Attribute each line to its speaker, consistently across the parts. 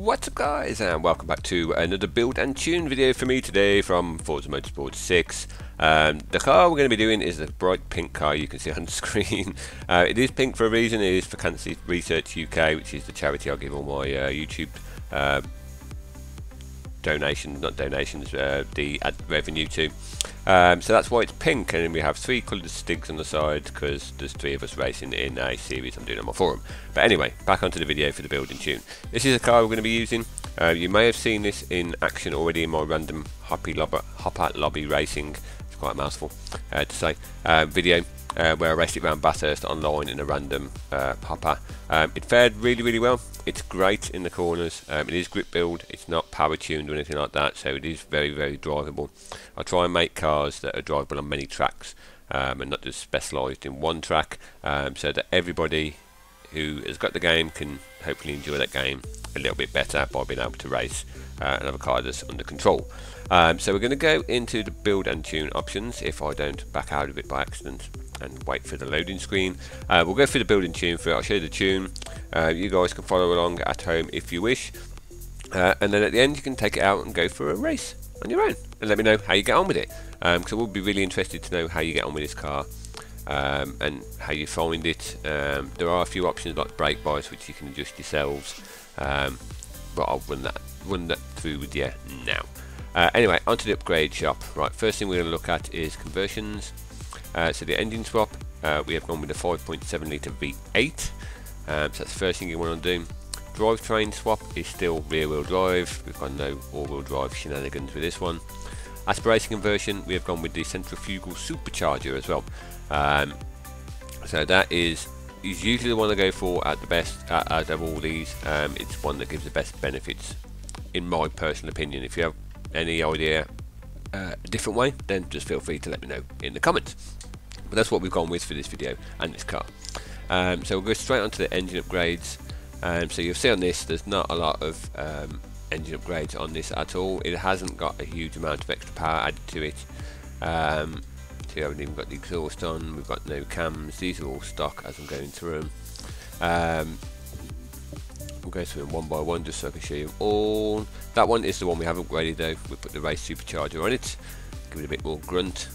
Speaker 1: What's up guys, and welcome back to another build and tune video for me today from Forza Motorsport 6. The car we're going to be doing is the bright pink car you can see on the screen. It is pink for a reason. It is for Cancer Research UK, which is the charity I give all my YouTube donations, not donations, the ad revenue to. So that's why it's pink, and then we have three coloured stigs on the side because there's three of us racing in a series I'm doing on my forum. But anyway, back onto the video for the build and tune. This is a car we're going to be using. You may have seen this in action already in my random hopper lobby racing, it's quite a mouthful to say, video where I raced it around Bathurst online in a random hopper. It fared really well. It's great in the corners. It is grip build, it's not power tuned or anything like that, so it is very drivable. I try and make cars that are drivable on many tracks and not just specialised in one track, so that everybody who has got the game can hopefully enjoy that game a little bit better by being able to race and have a car that's under control. So we're going to go into the build and tune options if I don't back out of it by accident and wait for the loading screen. We'll go through the build and tune for it. I'll show you the tune. You guys can follow along at home if you wish, and then at the end you can take it out and go for a race on your own and let me know how you get on with it, because I will be really interested to know how you get on with this car and how you find it. There are a few options like brake bias which you can adjust yourselves, but I'll run that through with you now. Anyway, onto the upgrade shop. Right, first thing we're going to look at is conversions. So the engine swap, we have gone with a 5.7 litre V8, so that's the first thing you want to do. Drivetrain swap is still rear wheel drive, we've got no all wheel drive shenanigans with this one. Aspiration conversion, we have gone with the centrifugal supercharger as well. So that is usually the one I go for at the best out of all these. It's one that gives the best benefits in my personal opinion. If you have any idea a different way, then just feel free to let me know in the comments. But that's what we've gone with for this video and this car. So we'll go straight onto the engine upgrades. So you'll see on this there's not a lot of engine upgrades on this at all. It hasn't got a huge amount of extra power added to it. So you haven't even got the exhaust on, we've got no cams, these are all stock as I'm going through them. We'll go through them one by one just so I can show you all. That one is the one we have upgraded though. We put the race supercharger on it, give it a bit more grunt.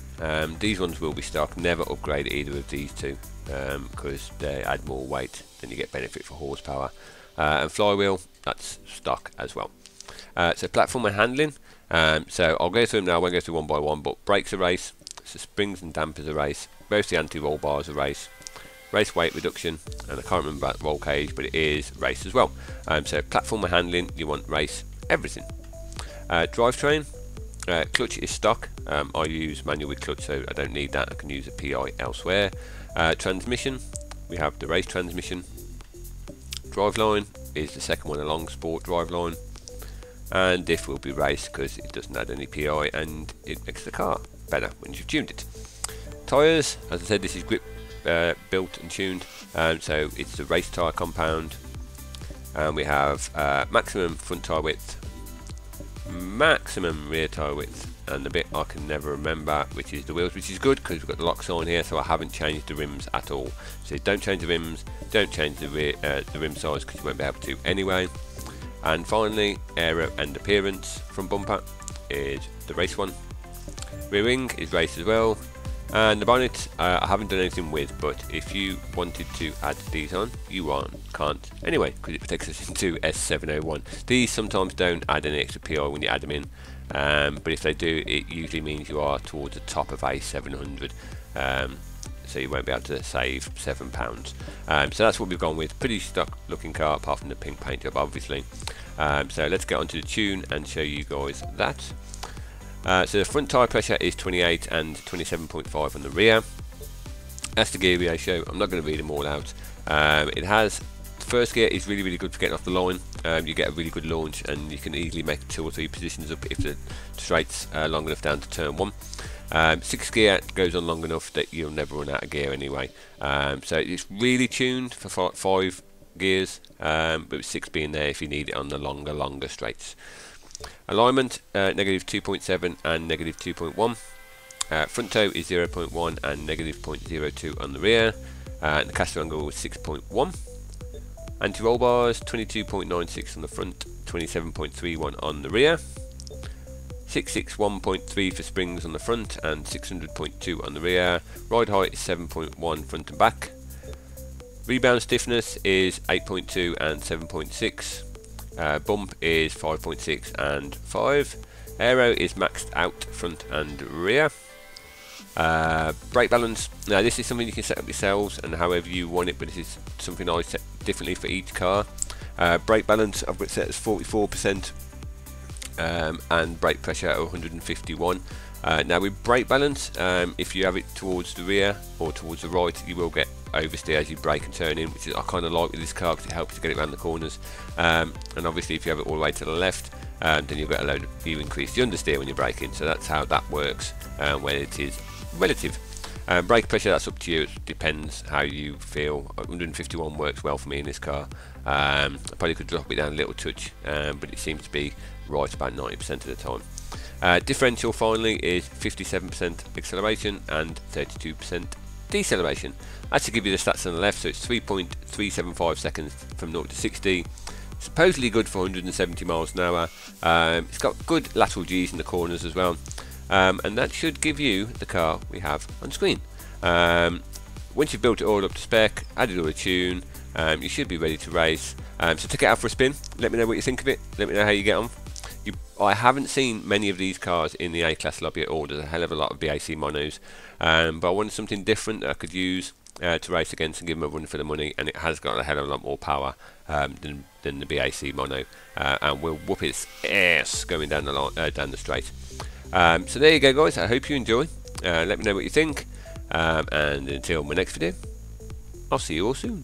Speaker 1: These ones will be stock, never upgrade either of these two because they add more weight than you get benefit for horsepower. And flywheel, that's stock as well. So platform and handling, so I'll go through them now, I won't go through one by one, but brakes are race, so springs and dampers are race, both the anti-roll bars are race. Race weight reduction, and I can't remember about roll cage, but it is race as well. So platform and handling, you want race everything. Drivetrain, clutch is stock. I use manual with clutch, so I don't need that. I can use a PI elsewhere. Transmission, we have the race transmission. Driveline is the second one along, sport driveline. And diff will be race because it doesn't add any PI and it makes the car better when you've tuned it. Tyres, as I said, this is grip built and tuned, so it's the race tyre compound, and we have maximum front tyre width, maximum rear tyre width, and the bit I can never remember, which is the wheels, which is good because we've got the locks on here, so I haven't changed the rims at all. So don't change the rims, don't change the rim size because you won't be able to anyway. And finally, aero and appearance. Front bumper is the race one, rear wing is race as well. And the bonnet, I haven't done anything with, but if you wanted to add these on, you can't anyway, because it takes us into S701. These sometimes don't add any extra PI when you add them in, but if they do, it usually means you are towards the top of A700, so you won't be able to save £7. So that's what we've gone with. Pretty stock looking car, apart from the pink paint job, obviously. So let's get onto the tune and show you guys that. So the front tyre pressure is 28 and 27.5 on the rear. That's the gear ratio. I'm not going to read them all out. It has, the first gear is really good for getting off the line. You get a really good launch and you can easily make 2 or 3 positions up if the straight's long enough down to turn 1. 6th gear goes on long enough that you'll never run out of gear anyway. So it's really tuned for 5 gears, but with 6 being there if you need it on the longer straights. Alignment, negative 2.7 and negative 2.1. Front toe is 0.1 and negative 0.02 on the rear. And the caster angle is 6.1. Anti-roll bars 22.96 on the front, 27.31 on the rear. 661.3 for springs on the front and 600.2 on the rear. Ride height is 7.1 front and back. Rebound stiffness is 8.2 and 7.6. Bump is 5.6 and 5. Aero is maxed out front and rear. Brake balance, now this is something you can set up yourselves and however you want it, but this is something I set differently for each car. Brake balance I've got set as 44%, and brake pressure at 151. Now with brake balance, if you have it towards the rear or towards the right, you will get oversteer as you brake and turn in, which is I kind of like with this car because it helps to get it around the corners. And obviously if you have it all the way to the left, then you'll get a load of, you increase the understeer when you're braking. So that's how that works when it is relative. Brake pressure, that's up to you, it depends how you feel. 151 works well for me in this car. I probably could drop it down a little touch, but it seems to be right about 90% of the time. Differential finally is 57% acceleration and 32% deceleration. That's to give you the stats on the left, so it's 3.375 seconds from 0 to 60. Supposedly good for 170 miles an hour. It's got good lateral G's in the corners as well. And that should give you the car we have on screen. Once you've built it all up to spec, added all the tune, you should be ready to race. So take it out for a spin, let me know what you think of it, let me know how you get on. I haven't seen many of these cars in the A-Class lobby at all. There's a hell of a lot of BAC monos, but I wanted something different that I could use to race against and give them a run for the money, and it has got a hell of a lot more power than the BAC mono, and will whoop its ass going down the straight. So there you go guys, I hope you enjoy. Let me know what you think, and until my next video, I'll see you all soon.